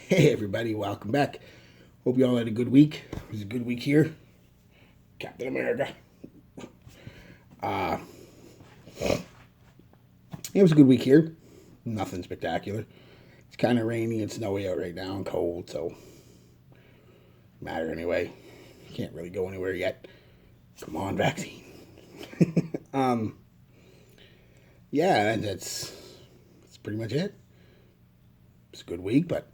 Hey everybody, welcome back. Hope you all had a good week. It was a good week here. Captain America. It was a good week here. Nothing spectacular. It's kind of rainy and snowy out right now and cold, so matter anyway. Can't really go anywhere yet. Come on, vaccine. um, yeah, that's pretty much it. It's a good week, but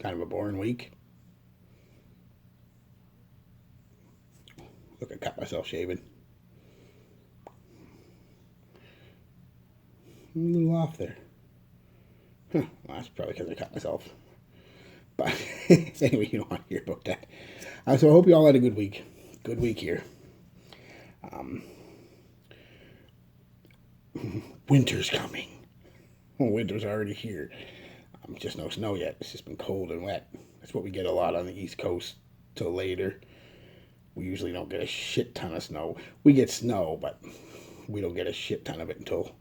kind of a boring week. Look, I cut myself shaving. I'm a little off there. Well, that's probably because I cut myself. But anyway, you don't want to hear about that. So I hope you all had a good week. Good week here. Winter's coming. Well, winter's already here. Just no snow yet. It's just been cold and wet. That's what we get a lot on the East Coast till later. We usually don't get a shit ton of snow. We get snow, but we don't get a shit ton of it until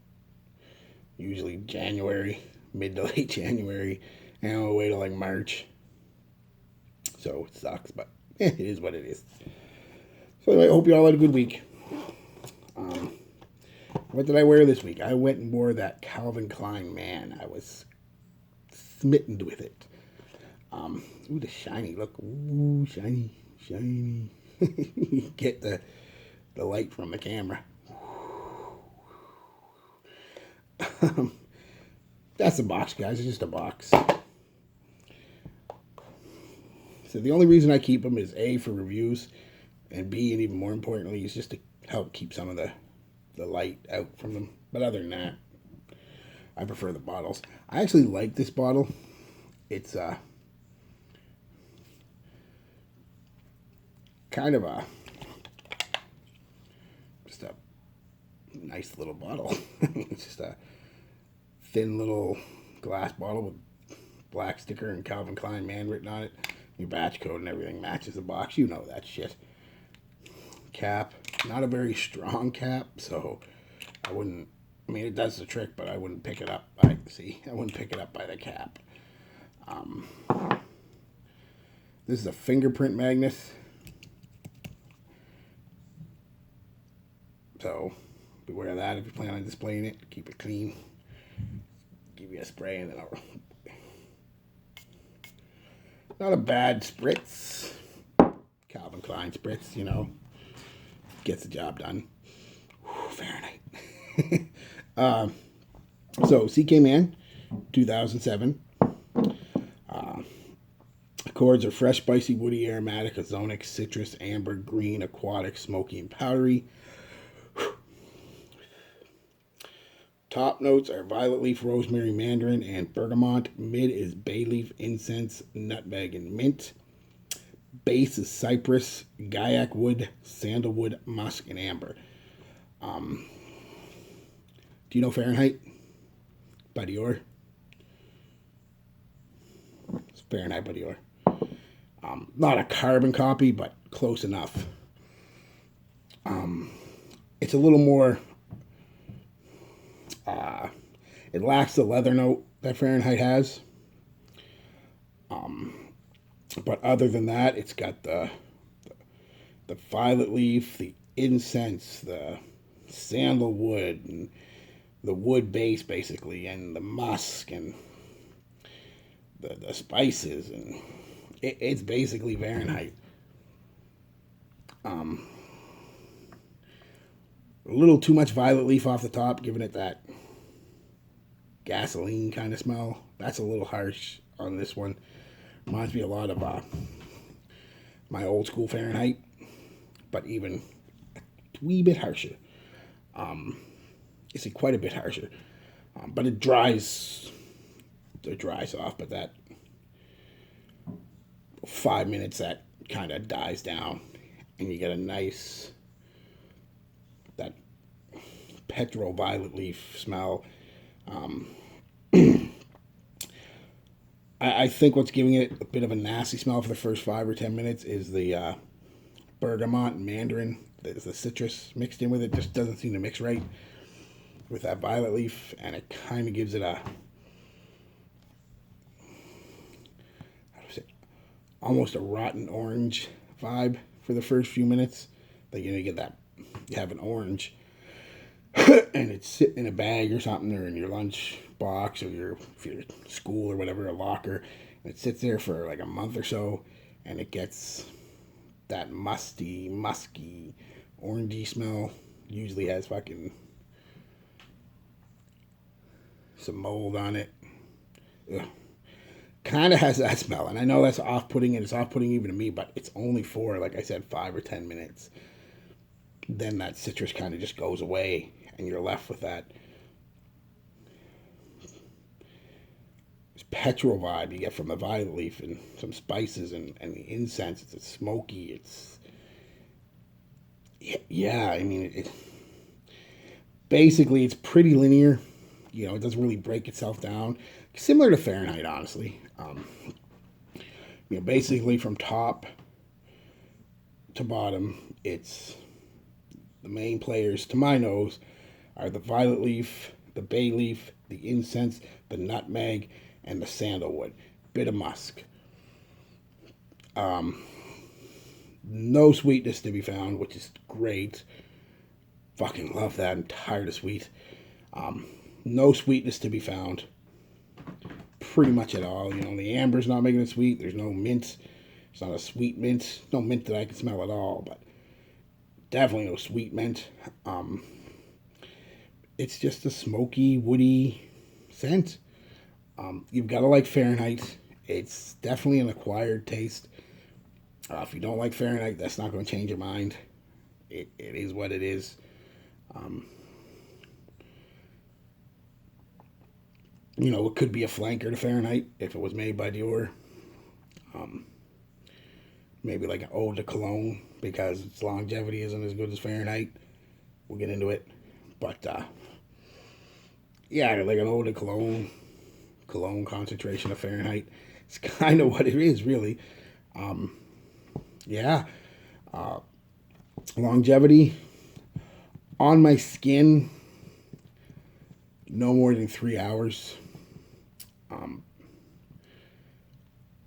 usually January, mid to late January, and we'll wait till like March. So it sucks, but it is what it is. So anyway, I hope you all had a good week. What did I wear this week? I went and wore that Klein Man. I was smitten with it. Ooh, the shiny look. Ooh, shiny, shiny. Get the light from the camera. That's a box, guys. It's just a box. So the only reason I keep them is A, for reviews, and B, and even more importantly, is just to help keep some of the light out from them. But other than that, I prefer the bottles. I actually like this bottle. It's kind of just a nice little bottle. It's just a thin little glass bottle with black sticker and Calvin Klein Man written on it. Your batch code and everything matches the box. You know that shit. Cap. Not a very strong cap, so I wouldn't... I mean, it does the trick, but I wouldn't pick it up by... See? I wouldn't pick it up by the cap. This is a fingerprint magnet. So, beware of that if you plan on displaying it. Keep it clean. Give you a spray and then I'll... Not a bad spritz. Calvin Klein spritz, you know. Gets the job done. Whew, Fahrenheit. So, CK Man, 2007. Chords are fresh, spicy, woody, aromatic, ozonic, citrus, amber, green, aquatic, smoky, and powdery. Top notes are violet leaf, rosemary, mandarin, and bergamot. Mid is bay leaf, incense, nutmeg, and mint. Base is cypress, gaiac wood, sandalwood, musk, and amber. Do you know Fahrenheit by Dior? It's Fahrenheit by Dior. Not a carbon copy, but close enough. It's a little more... it lacks the leather note that Fahrenheit has. But other than that, it's got the violet leaf, the incense, the sandalwood, and the wood base, basically, and the musk, and the spices, and it's basically Fahrenheit. A little too much violet leaf off the top, giving it that gasoline kind of smell. That's a little harsh on this one. Reminds me a lot of my old school Fahrenheit, but even a wee bit harsher. It's quite a bit harsher, but it dries off. But that 5 minutes, that kind of dies down, and you get a nice that petrol violet leaf smell. I think what's giving it a bit of a nasty smell for the first 5 or 10 minutes is the bergamot and mandarin. The citrus mixed in with it just doesn't seem to mix right with that violet leaf, and it kind of gives it a almost a rotten orange vibe for the first few minutes. Like, you get that, you have an orange and it's sitting in a bag or something, or in your lunch box, or if you're at school or whatever, a locker, and it sits there for like a month or so, and it gets that musky, orangey smell. Usually has fucking some mold on it. Kind of has that smell, and I know that's off-putting, and it's off-putting even to me, but it's only for, like I said, 5 or 10 minutes. Then that citrus kind of just goes away, and you're left with that petrol vibe you get from the violet leaf, and some spices, and the incense. It's smoky. It's, yeah, I mean, basically it's pretty linear. It doesn't really break itself down. Similar to Fahrenheit, honestly. Basically from top to bottom, it's the main players, to my nose, are the violet leaf, the bay leaf, the incense, the nutmeg, and the sandalwood. Bit of musk. No sweetness to be found, which is great. Fucking love that. I'm tired of sweet. No sweetness to be found. Pretty much at all. The amber's not making it sweet. There's no mint. It's not a sweet mint. No mint that I can smell at all, but definitely no sweet mint. It's just a smoky, woody scent. You've got to like Fahrenheit. It's definitely an acquired taste. If you don't like Fahrenheit, that's not going to change your mind. It is what it is. It could be a flanker to Fahrenheit if it was made by Dior. Maybe like an ode to cologne, because its longevity isn't as good as Fahrenheit. We'll get into it. But, yeah, like an ode to cologne concentration of Fahrenheit. It's kind of what it is, really. Yeah. Longevity on my skin, no more than 3 hours.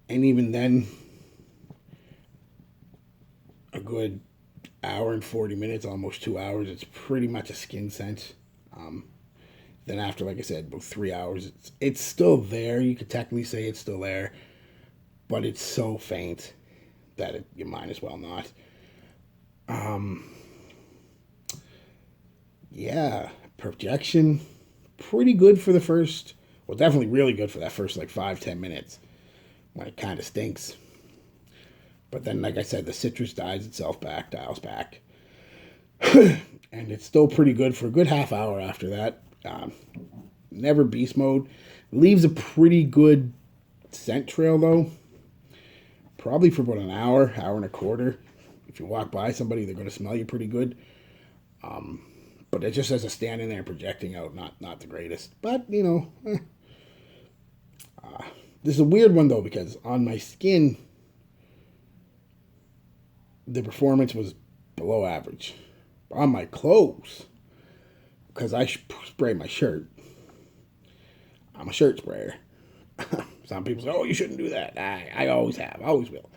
And even then, a good hour and 40 minutes, almost 2 hours, it's pretty much a skin scent. Then after, like I said, about 3 hours, it's still there. You could technically say it's still there, but it's so faint that you might as well not. Yeah, projection, pretty good for the first, well, definitely really good for that first like 5-10 minutes when it kind of stinks. But then, like I said, the citrus dials back. And it's still pretty good for a good half hour after that. Never beast mode. Leaves a pretty good scent trail, though. Probably for about an hour and a quarter. If you walk by somebody, they're going to smell you pretty good. But it just as a standing there projecting out, not the greatest. But, this is a weird one, though, because on my skin, the performance was below average. On my clothes, because I spray my shirt. I'm a shirt sprayer. Some people say, oh, you shouldn't do that. I always have. Always will.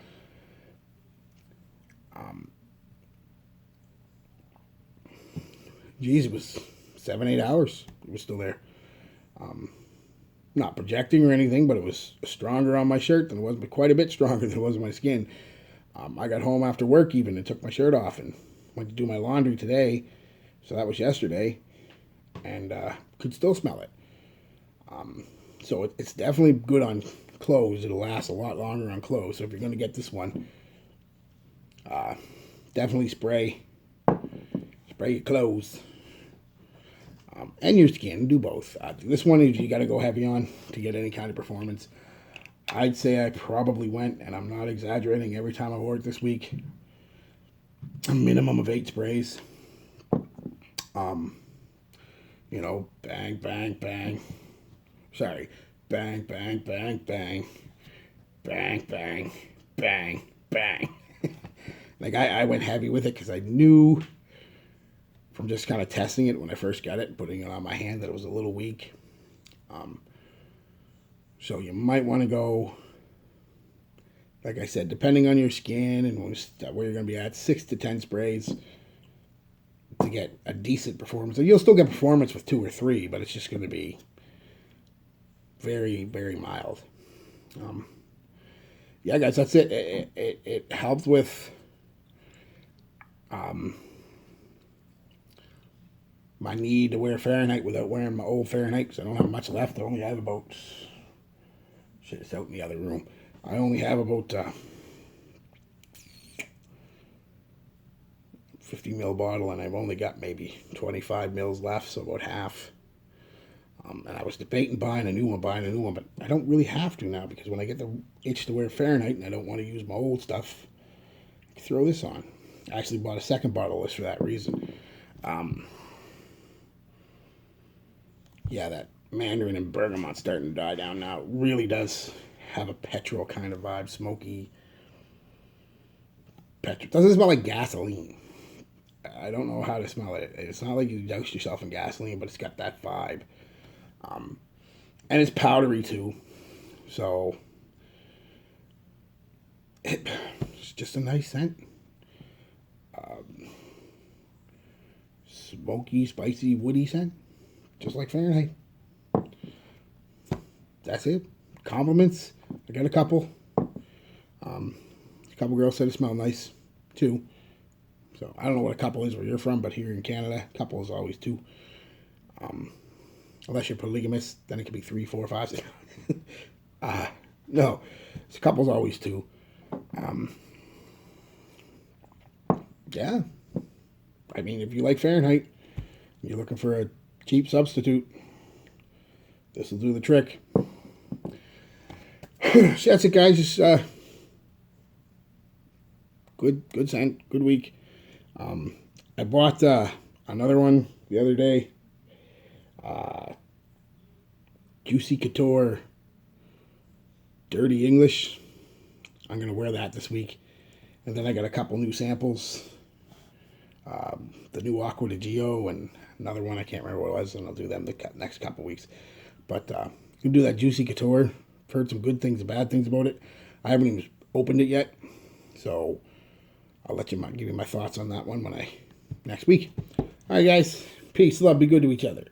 Geez, it was 7-8 hours. It was still there. Not projecting or anything, but it was stronger on my shirt than it was, but quite a bit stronger than it was on my skin. I got home after work even and took my shirt off and went to do my laundry today. So that was yesterday. And could still smell it. So it's definitely good on clothes. It'll last a lot longer on clothes. So if you're going to get this one, definitely spray your clothes and your skin. Do both. This one is you got to go heavy on to get any kind of performance. I'd say I probably went, and I'm not exaggerating, every time I wore it this week, a minimum of 8 sprays. Bang, bang, bang. Sorry. Bang, bang, bang, bang. Bang, bang, bang, bang. Like, I went heavy with it because I knew from just kind of testing it when I first got it and putting it on my hand that it was a little weak. So you might want to go like I said, depending on your skin and where you're going to be at, 6 to 10 sprays to get a decent performance. And you'll still get performance with 2 or 3, but it's just going to be very, very mild. Yeah, guys, that's it. It helps with my need to wear Fahrenheit without wearing my old Fahrenheit because I don't have much left. I only have about, shit, it's out in the other room. I only have about 50 ml bottle, and I've only got maybe 25 mils left, so about half. And I was debating buying a new one, but I don't really have to now because when I get the itch to wear Fahrenheit and I don't want to use my old stuff, I can throw this on. I actually bought a second bottle of this for that reason. Yeah, that mandarin and bergamont's starting to die down now. It really does have a petrol kind of vibe, smoky petrol. Doesn't smell like gasoline. I don't know how to smell it. It's not like you doused yourself in gasoline, but it's got that vibe. And it's powdery too, so it's just a nice scent. Smoky, spicy, woody scent, just like Fahrenheit. That's it. Compliments. I got a couple. A couple girls said it smelled nice too. So I don't know what a couple is where you're from, but here in Canada, a couple is always 2. Unless you're polygamous, then it could be 3, 4, 5, 6. No, a couple's always 2. Yeah. I mean, if you like Fahrenheit, you're looking for a cheap substitute, this will do the trick. So that's it, guys. Just good scent, good week. I bought another one the other day. Juicy Couture Dirty English. I'm going to wear that this week. And then I got a couple new samples. The new Aqua de Gio and another one, I can't remember what it was, and I'll do them the next couple weeks. But you can do that Juicy Couture. I've heard some good things and bad things about it. I haven't even opened it yet. So I'll let you give you my thoughts on that one next week. All right, guys. Peace, love, be good to each other.